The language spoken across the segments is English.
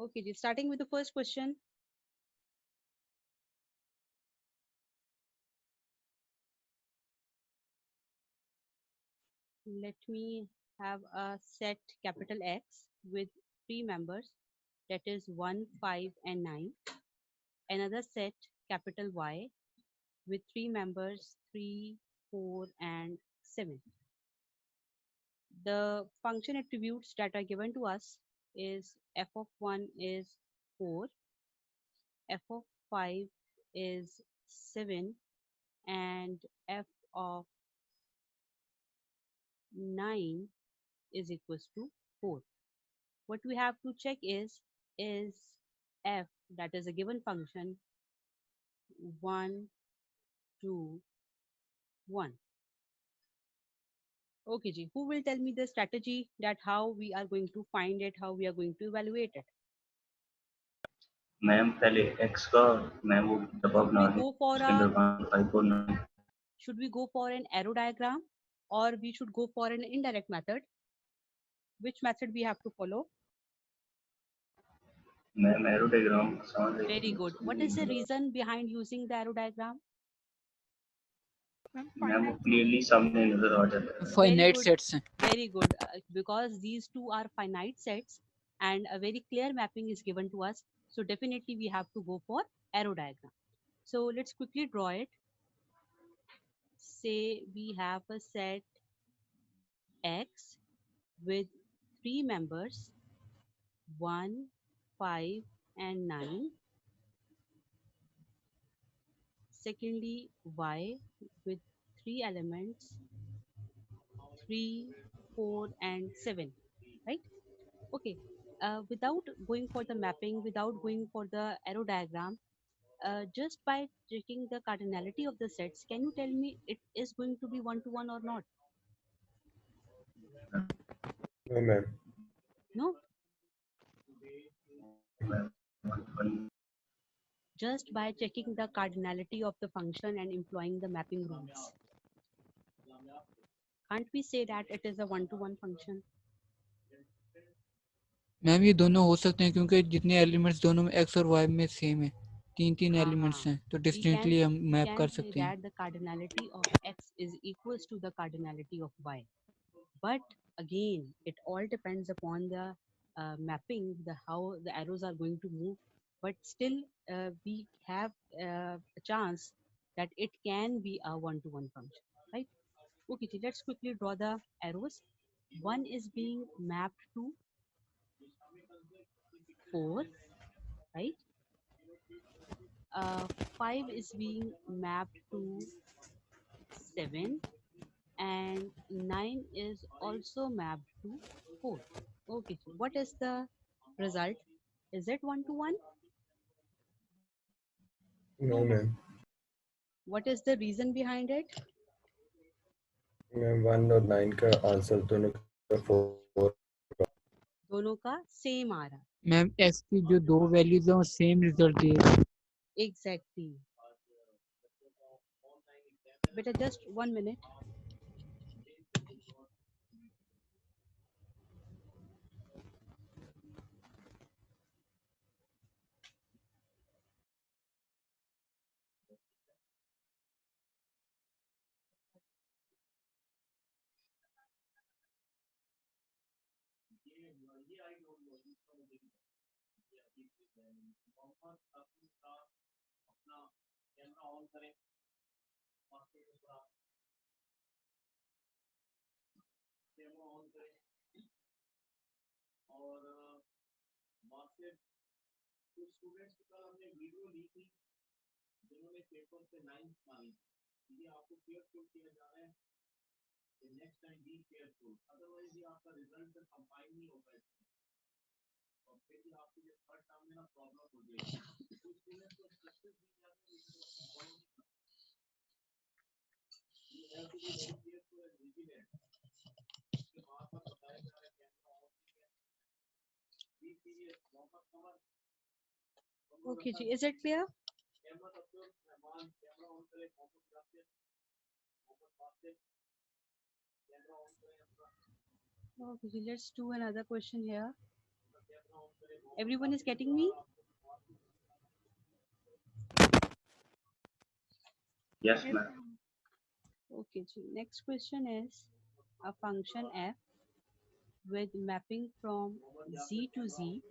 Okay, ji, starting with the first question. Let me have a set capital X with three members, that is 1, 5, and 9. Another set capital Y with three members, 3, 4, and 7. The function attributes that are given to us is f of 1 is 4, f of 5 is 7, and f of 9 is equals to 4. What we have to check is f, that is a given function, 1, 2, 1. Okay, ji. Who will tell me the strategy that how we are going to find it, how we are going to evaluate it? Ma'am पहले x का ma'am वो दबाव Should we बना दें go for उसके अंदर a 1 5 और 9 should we go for an arrow diagram, or we should go for an indirect method? Which method we have to follow? Ma'am arrow diagram समझ Very good. What is the reason behind using the arrow diagram? Ma'am वो clearly सामने नजर आ जाता है Very finite good. sets हैं. Very good. Because these two are finite sets and a very clear mapping is given to us. So definitely we have to go for arrow diagram. So let's quickly draw it. Say we have a set X with three members, 1, 5, and 9. Secondly, Y with three elements, 3, 4, and 7. Right? Okay. Without going for the mapping, without going for the arrow diagram, just by checking the cardinality of the sets, can you tell me it is going to be one to one or not? No, ma'am. No. Ma'am Just by checking the cardinality of the function and employing the mapping rules. Can't we say that it is a one-to-one function? Ma'am ये दोनों हो सकते हैं क्योंकि जितने elements दोनों में x और y में सेम है. तीन हाँ, एलिमेंट्स हाँ. हैं तो We डिस्टिंक्टली हम we मैप can कर say सकते हैं. that the cardinality of x is equals to the cardinality of y. But again, it all depends upon the mapping, the how the arrows are going to move. But still, we have a chance that it can be a one-to-one function, right? Okay, so let's quickly draw the arrows. One is being mapped to 4, right? 5 is being mapped to 7, and 9 is also mapped to 4. Okay, so what is the result? Is it one to one? No, ma'am. What is the reason behind it? Ma'am 1 और 9 का answer दोनों का 4. दोनों का same आ रहा. Ma'am x की जो दो वैल्यूज हैं वो सेम रिजल्ट दे रही है. Exactly. Beta, just 1 minute. Okay, ji, is it clear? Okay, ji, let's do another question here. Everyone is getting me? Yes, Yes, ma'am. ma'am. Okay, so next question is a function f with mapping from z to z,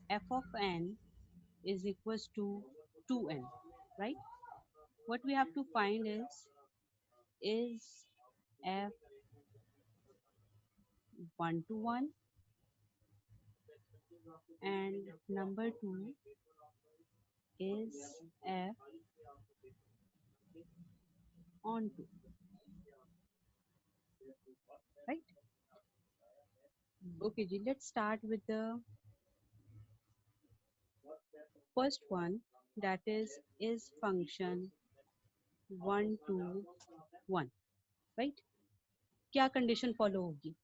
f of n is equals to 2n, right? What we have to find is f 1 to 1 and number 2 is f on 2, right? Okay, ji, let's start with the first one, that is function 1 to 1, right? क्या condition follow होगी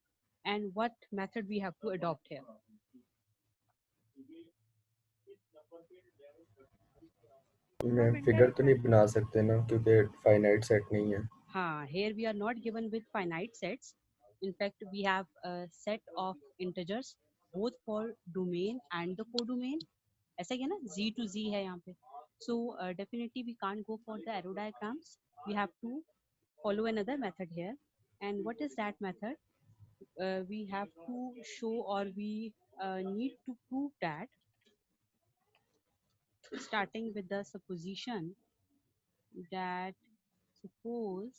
and what method we have to adopt here? मैं Ma'am, figure तो नहीं intelligent. बना सकते ना क्योंकि finite set नहीं है. हाँ, here we are not given with finite sets. In fact, we have a set of integers both for domain and the codomain. ऐसा ही है ना, z to z है यहाँ पे. So definitely we can't go for the arrow diagrams. We have to follow another method here. And what is that method? We have to show, or we need to prove that, starting with the supposition that suppose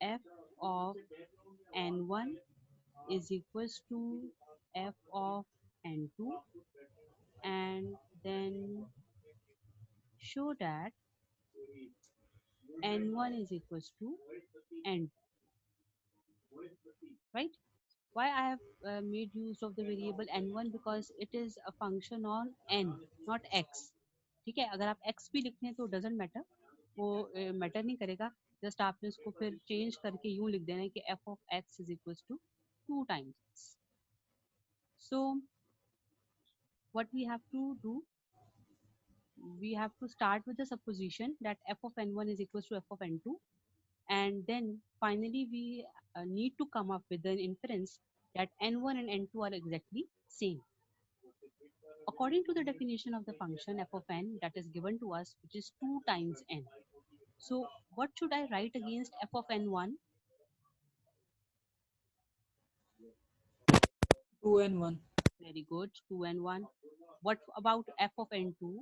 f of n1 is equals to f of n2, and then show that n1 is equals to n2, right? Why I have made use of the variable n1? Because it is a function on n, not x. ठीक है, अगर आप x भी लिखते हैं तो doesn't matter, वो matter नहीं करेगा. जस्ट आपने उसको फिर चेंज करके यूं लिख देना है कि f of x is equals to 2 times x. So what we have to do, we have to start with the supposition that f of n1 is equals to f of n2, and then finally we need to come up with an inference that n1 and n2 are exactly same according to the definition of the function f of n that is given to us, which is 2 times n. So what should I write against f of n1? 2 and 1. Very good, 2 and 1. What about f of n2?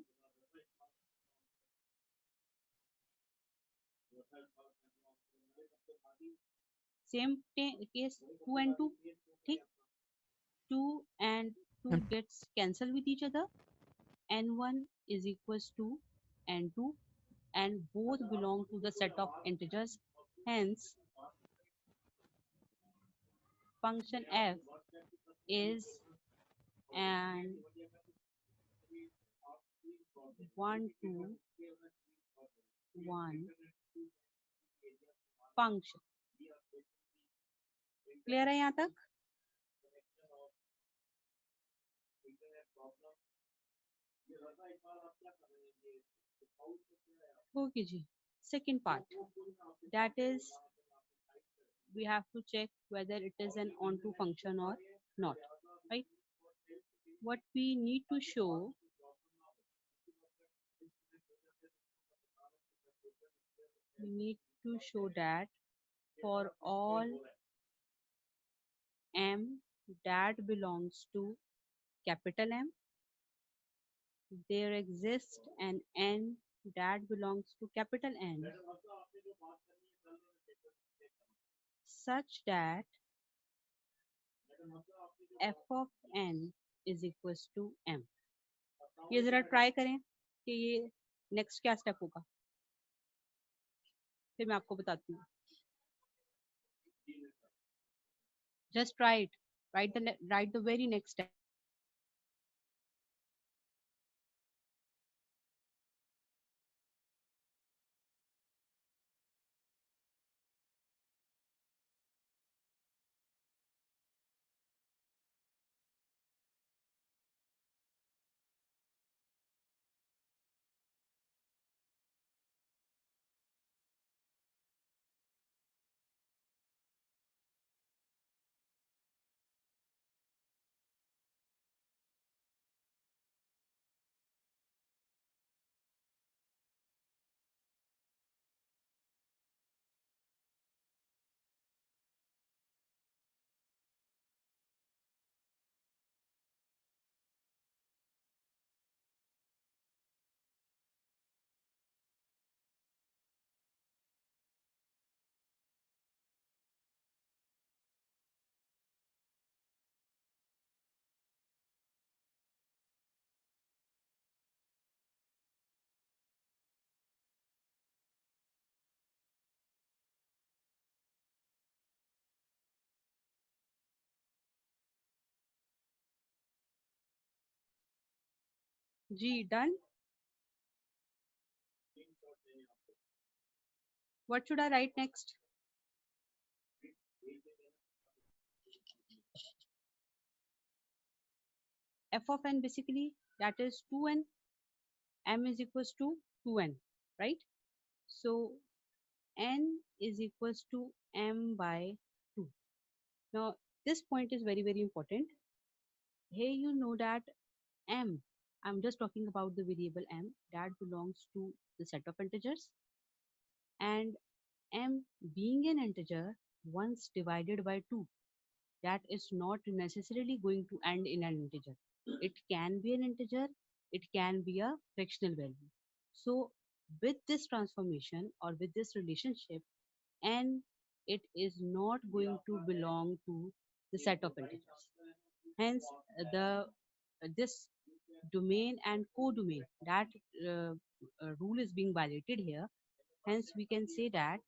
Same case, 2 and 2. ठीक, 2 and 2 And gets cancelled with each other. n1 is equals to n2, and both belong to the set of integers. Hence, function f is an 1 to 1 function. Clear है यहाँ तक? Okay ji. Second part, that is we have to check whether it is an onto function or not, right? What we need to show, we need to show that for all m that belongs to capital M, there exists an n that belongs to capital N such that f of n is equals to m. ये जरा try करें कि ये next क्या step होगा, फिर मैं आपको बताती हूँ. Just try it. Write the very next step. G, done. What should I write next? F of n basically that is 2n, m is equals to 2n, right? So n is equals to m by 2. Now this point is very very important. Here you know that m, I'm just talking about the variable m that belongs to the set of integers, and m being an integer once divided by 2, that is not necessarily going to end in an integer. It can be an integer, it can be a fractional value. So with this transformation or with this relationship, n, it is not going to belong to the set of integers. Hence the this domain and codomain, that rule is being violated here. Hence we can say that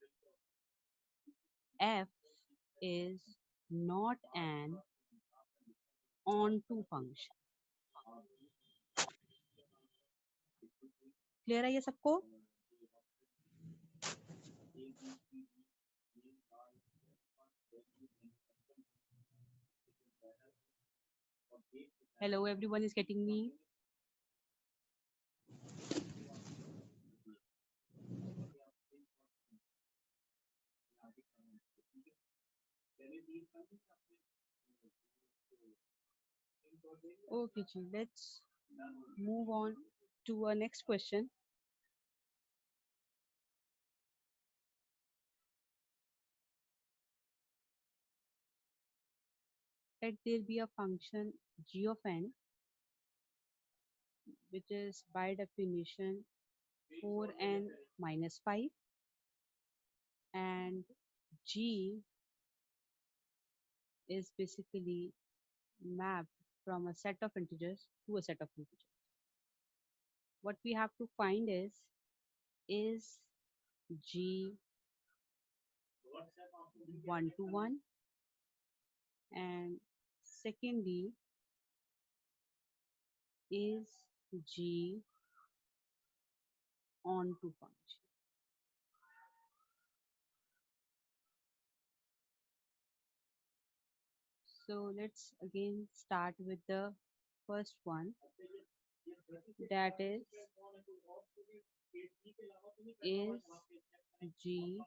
f is not an onto function. Clear है ये सबको? Hello, everyone is getting me? Okay, ji, let's move on to our next question. Let there be a function g of n, which is by definition 4n minus 5, and g is basically mapped from a set of integers to a set of integers. What we have to find is g 1 to 1, and secondly is g onto function. So let's again start with the first one, that is g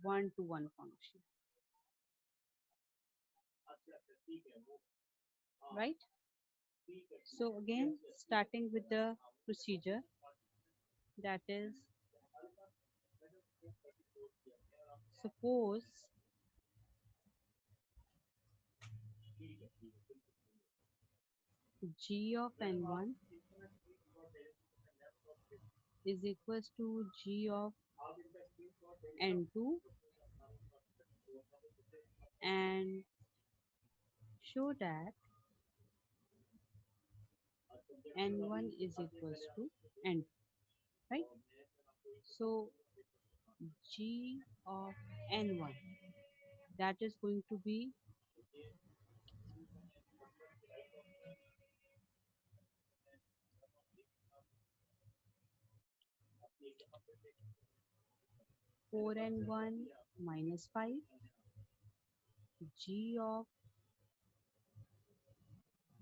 1 to 1 function, right? So again starting with the procedure, that is, suppose g of n1 is equals to g of n2, and show that n1 is equals to n2, right? So g of n1, that is going to be 4n1 minus 5, g of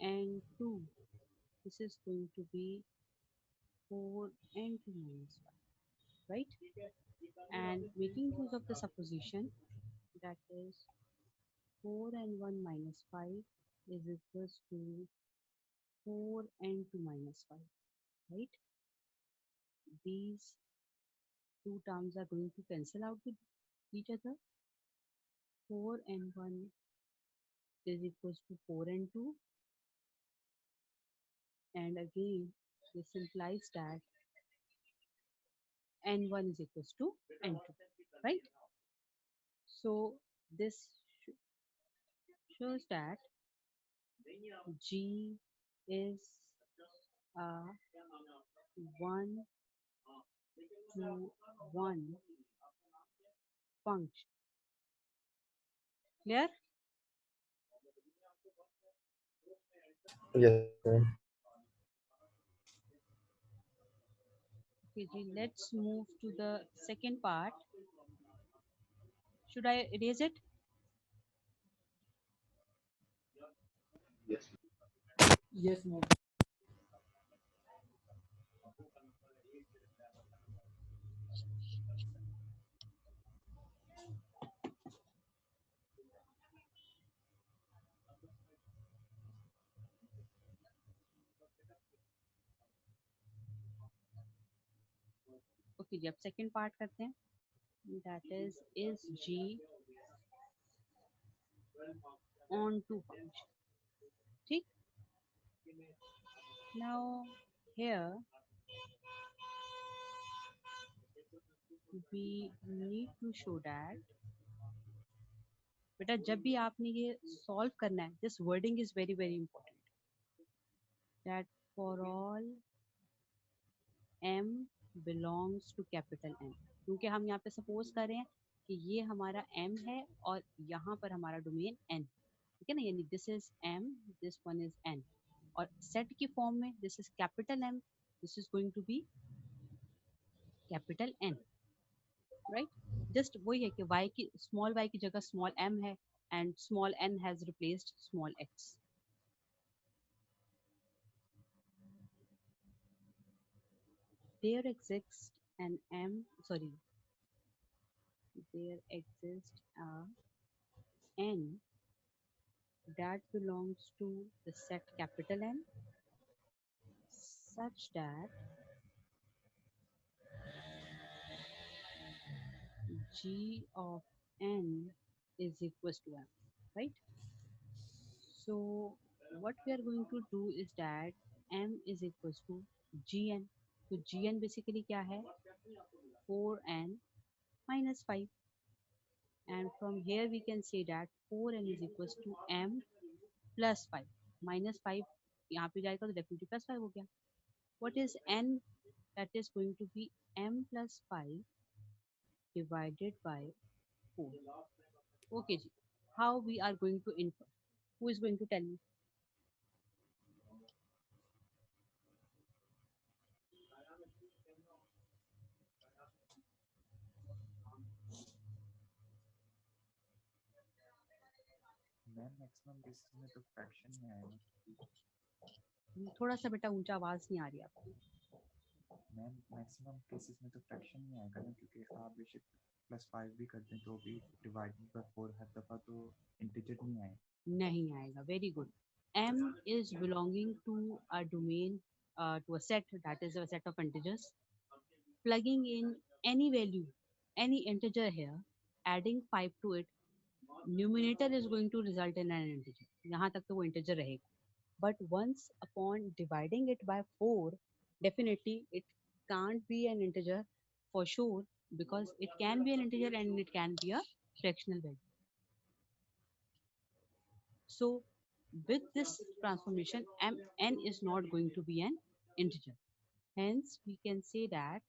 n2, this is going to be 4n2 minus 5, right? And making use of the supposition, that is 4n1 minus 5 is equals to 4n2 minus 5, right? These two terms are going to cancel out with each other. 4n1 is equals to 4n2, and again this implies that n1 is equals to n2, right? So this shows that g is a 1 to 1 function. Clear? Yes, ma'am. Okay, ji, let's move to the second part. Should I erase it? Yes. Yes, ma'am. Okay, जी, अब second part करते हैं. That is G on to function. ठीक? Now here we need to show that बेटा जब भी आपने ये solve करना है, this wording is very very important. That for all m belongs to capital M. क्योंकि हम यहाँ पे सपोज कर रहे हैं कि ये हमारा m है और यहाँ पर हमारा डोमेन n, ठीक है ना, यानी this is m, this one is n, और सेट की फॉर्म में this is capital M, this is going to be capital N, right. Just वही है कि y की जगह स्मॉल m है and small n has replaced small x. There exists an m, sorry, there exists a n that belongs to the set capital N such that g of n is equals to m, right? So what we are going to do is that m is equals to gn. So gn basically क्या है? 4n minus 5, and from here we can say that 4n is equals to m plus 5. Minus 5 यहाँ पे जाएगा तो definitely plus 5 हो गया. What is n? That is going to be m plus 5 divided by 4. Okay ji. How we are going to infer? Who is going to tell me? Ma'am maximum cases में तो fraction में आएगा. थोड़ा सा बेटा ऊंचा आवाज नहीं आ रही आपकी. मैम मैक्सिमम केसेस में तो फ्रैक्शन में आएगा ना, क्योंकि आप बेशक +5 भी करते हैं तो भी डिवाइडेड बाय 4 हर दफ़ा तो इंटीजर नहीं आए. नहीं आएगा. Very good. M is belonging to a domain, to a set, that is a set of integers. Plugging in any value, any integer here, adding 5 to it, numerator is going to result in an integer. यहाँ तक तो वो integer रहेगा. But once upon dividing it by 4, definitely it can't be an integer for sure, because it can be an integer and it can be a fractional value. So with this transformation, n is not going to be an integer. Hence, we can say that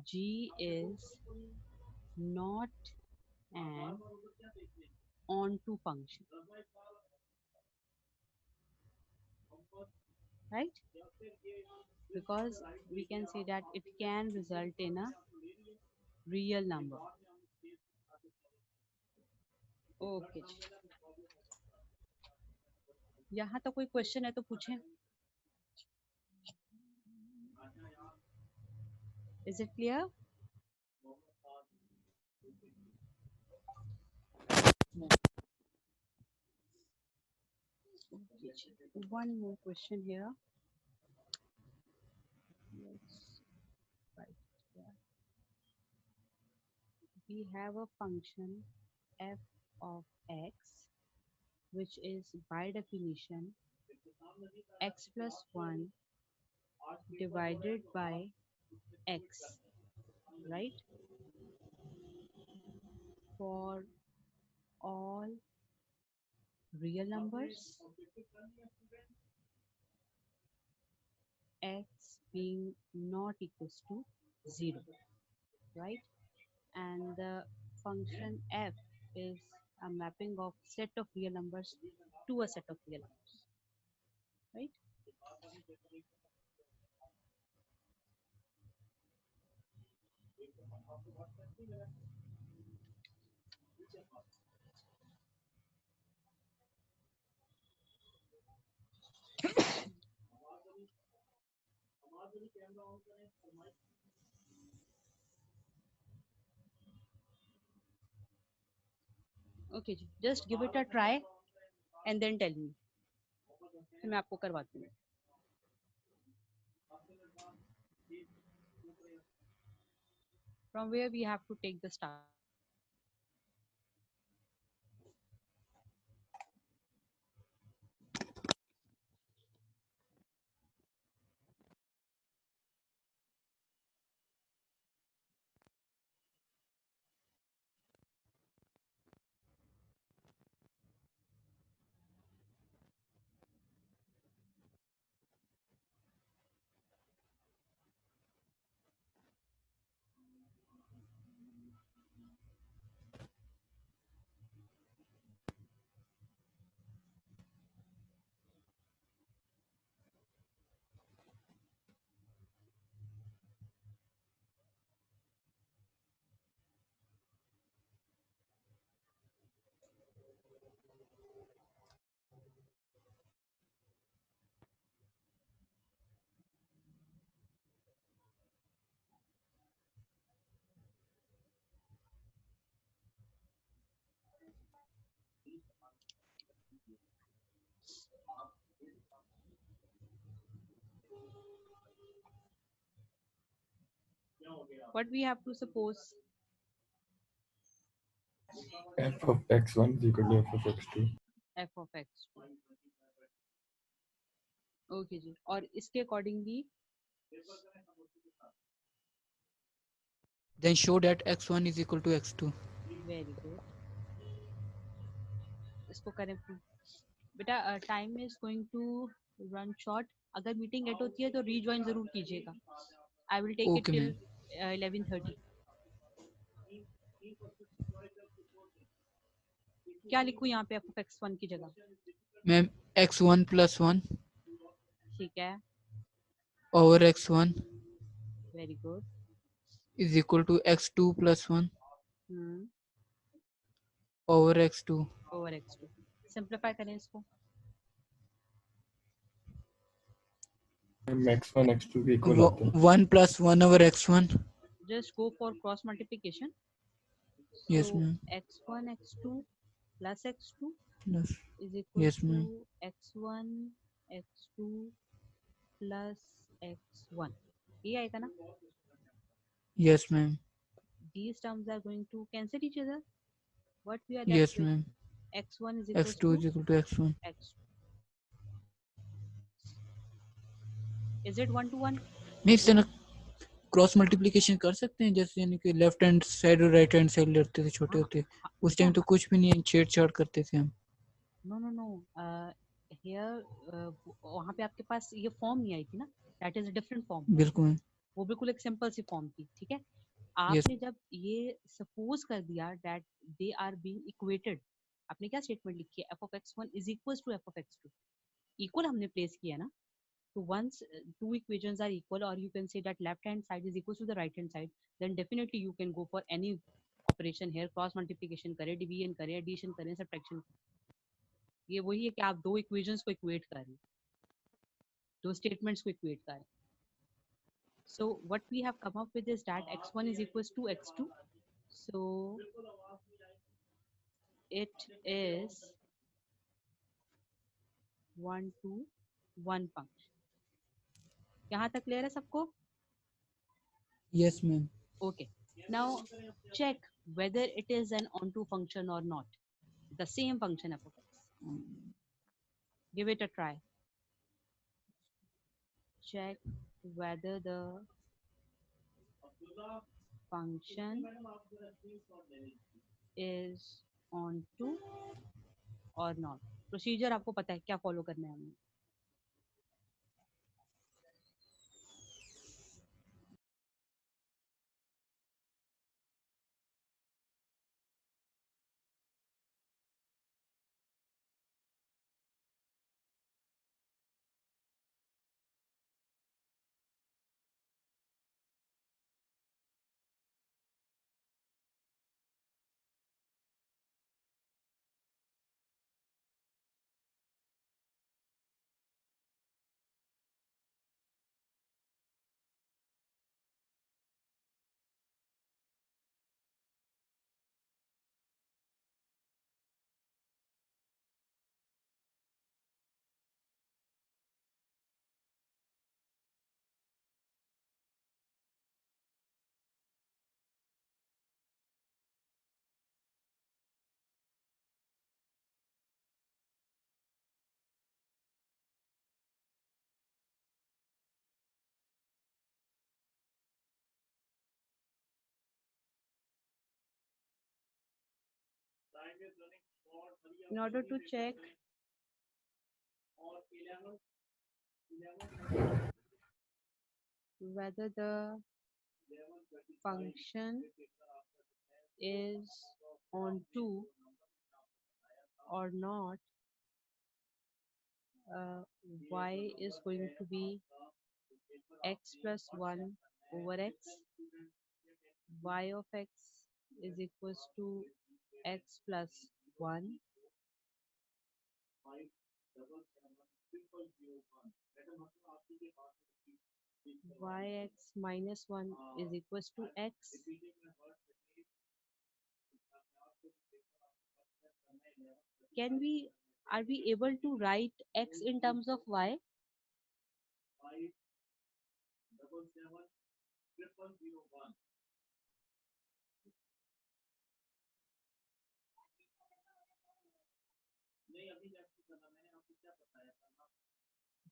g is not an onto function, right? Because we can say that it can result in a real number. Okay. यहाँ तक कोई question है तो पूछें. Is it clear? One more question here. Let's write here. We have a function f of x, which is by definition x plus 1 divided by x, right? For all real numbers, x being not equals to 0, right? And the function f is a mapping of set of real numbers to a set of real numbers, right? Okay जी, just give it a try and then tell me, फिर मैं आपको करवाती हूँ. From where we have to take the start. What we have to suppose? f of x1 is equal to f of x2. F of x. Okay जी, और इसके accordingly Then show that x1 is equal to x2. Very good. इसको करें बेटा. Time is going to run short. अगर meeting एट होती है तो रीज्वाइन जरूर कीजिएगा. I will take it Okay, till ma'am. 11:30. क्या लिखूं यहाँ पे एफ ऑफ एक्स वन की जगह? Ma'am, x1 plus 1 ठीक है, over x1 very good. is equal to x2 plus 1 over x2. Over x two. Simplify करें इसको. x1 x2 के इक्वल आते हैं. 1 plus 1 over x1. Just go for cross multiplication. Yes, So ma'am. x1 x2 plus x2 Plus. is equal Yes, to ma'am. x1 x2 plus x1. ये आएगा ना? Yes, ma'am. These terms are going to cancel each other. What we are left Yes, with? ma'am. x1 is equals x2 to is equal to x1. x. Is it 1 to 1? नहीं, इस तरह cross multiplication कर सकते हैं, जैसे यानी कि left hand side और राइट हैंड साइड लेते थे छोटे हाँ, होते. हाँ, उस टाइम तो कुछ भी नहीं, छेड़छाड़ करते थे हम. No no no. हियर वहाँ पे आपके पास ये फॉर्म नहीं आई थी ना. That is a different form. बिल्कुल. वो बिल्कुल एक सिंपल सी फॉर्म थी. ठीक है, Yes. आपने जब ये सपोज कर दिया that they are being equated, आपने क्या स्टेटमेंट लिखी है? F of x one is equal to f of x two. Equal हमने प्लेस किया ना. So once two equations are equal, or you can say that left hand side is equal to the right hand side, then definitely you can go for any operation here. Cross multiplication करें, division करें, addition करें, subtraction. ये वही है कि आप दो equations को equate कर रहे हैं, दो statements को equate कर रहे हैं. So what we have come up with is that x1 is equals to x2. So it is 1 to 1 function. यहाँ तक क्लियर है सबको? Yes, ma'am. Okay. Now check whether it is an onto function or not. The same function f of x. Give it a try. Check whether the function is onto or not. Procedure आपको पता है क्या follow करना है हमें. In order to check whether the function is on 2 or not, y is going to be x plus 1 over x, y of x is equals to x plus 1, yx minus 1 is equals to x. Are we able to write x in terms of y?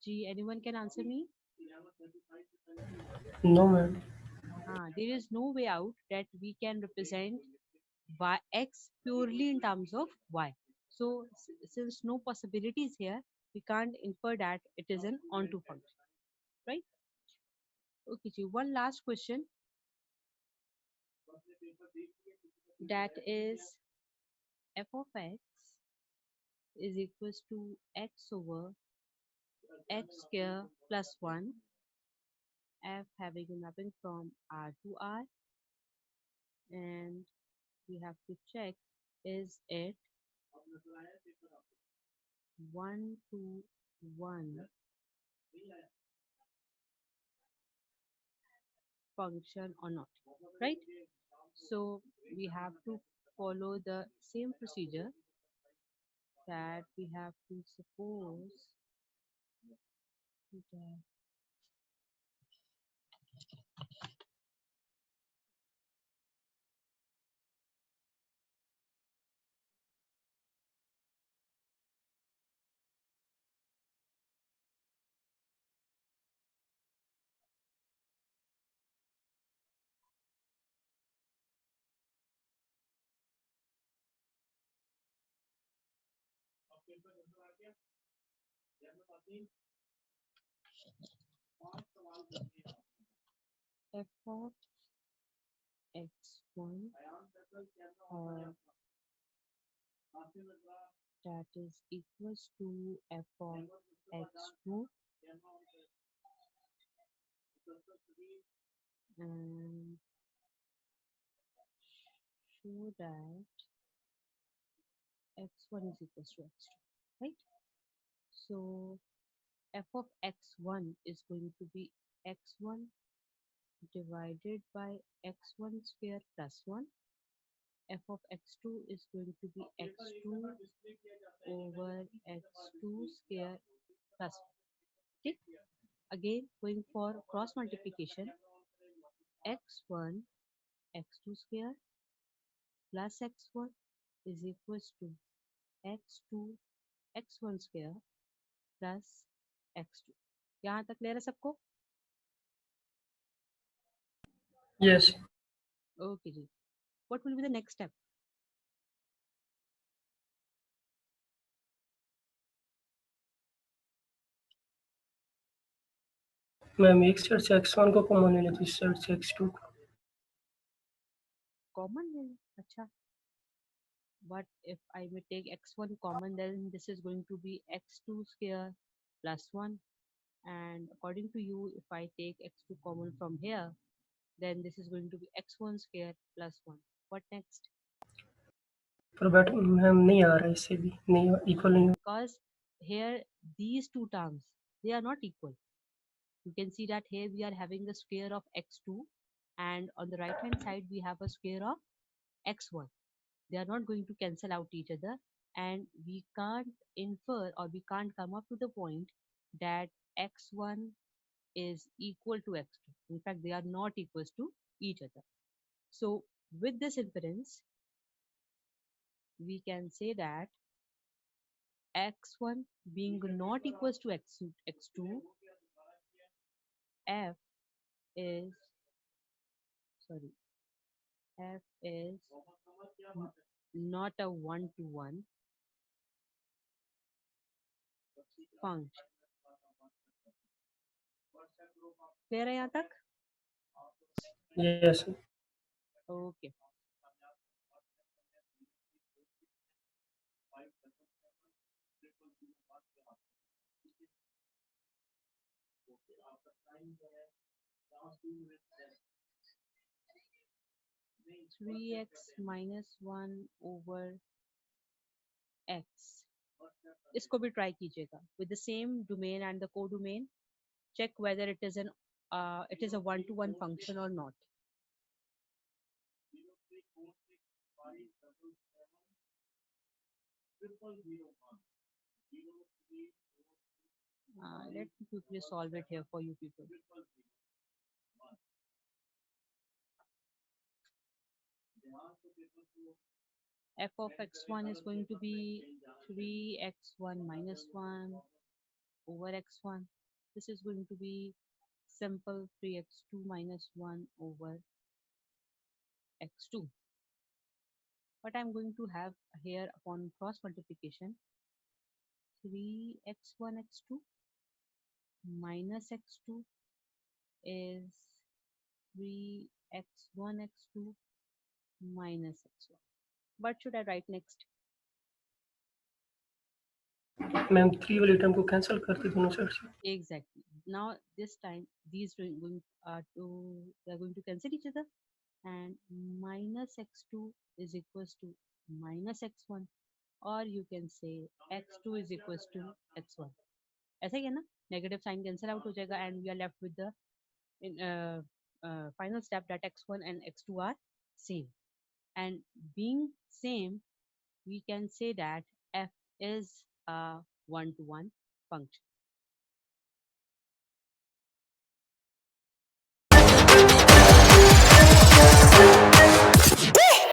G, anyone can answer me? No, ma'am. There is no way out that we can represent x purely in terms of y. So since no possibility is here, we can't infer that it is an onto function, right? Okay, Ji, one last question, that is f of x is equals to x over x square plus 1, f having a mapping from R to R, and we have to check is it 1 to 1 function or not, right? So we have to follow the same procedure, that we have to suppose that f of x1 that is equals to f of x2, and show that x1 is equals to x2, right? So f of x1 is going to be x1 divided by x1 square plus 1. F of x2 is going to be x2 over x2 square plus 1. Okay. Again, going for cross multiplication, x1 x2 square plus x1 is equals to x2 x1 square plus x2. यहाँ तक clear है सबको? Yes. Okay जी. What will be the next step? Ma'am एक set से x1 को common ले लेते, इस सेट से x2 को. Common है. अच्छा. But if I may take x1 common, then this is going to be x2 square plus 1. And according to you, if I take x2 common from here, then this is going to be x1 square plus 1. What next? पर but ma'am नहीं आ रहा है, इससे भी नहीं equal नहीं. Because here these two terms, they are not equal. You can see that here we are having the square of x2, and on the right hand side we have a square of x1. They are not going to cancel out each other, and we can't infer, or we can't come up to the point that x1 is equal to x2. In fact, they are not equals to each other. So with this inference, we can say that x1 being not equals to x2, f is f is not a one-to-one function. Clear है यहाँ तक? Yes. Okay. 3x minus 1 over x. इसको भी try कीजिएगा with the same domain and the codomain. Check whether it is a one-to-one function or not. Let me quickly solve it here for you people. F of x1 is going to be 3x1 minus 1 over x1. This is going to be simple 3x2 minus 1 over x2. What I'm going to have here upon cross multiplication, 3x1 x2 minus x2 is 3x1 x2 minus x1. What should I write next? Ma'am 3 वाली term को cancel करते दोनों side से. Exactly. Now this time these are going to cancel each other, and minus x2 is equals to minus x1, or you can say x2 is equals to x1. ऐसा ही है ना? Negative sign cancel out हो जाएगा, and we are left with the final step that x1 and x2 are same. And being same, we can say that f is a one-to-one function.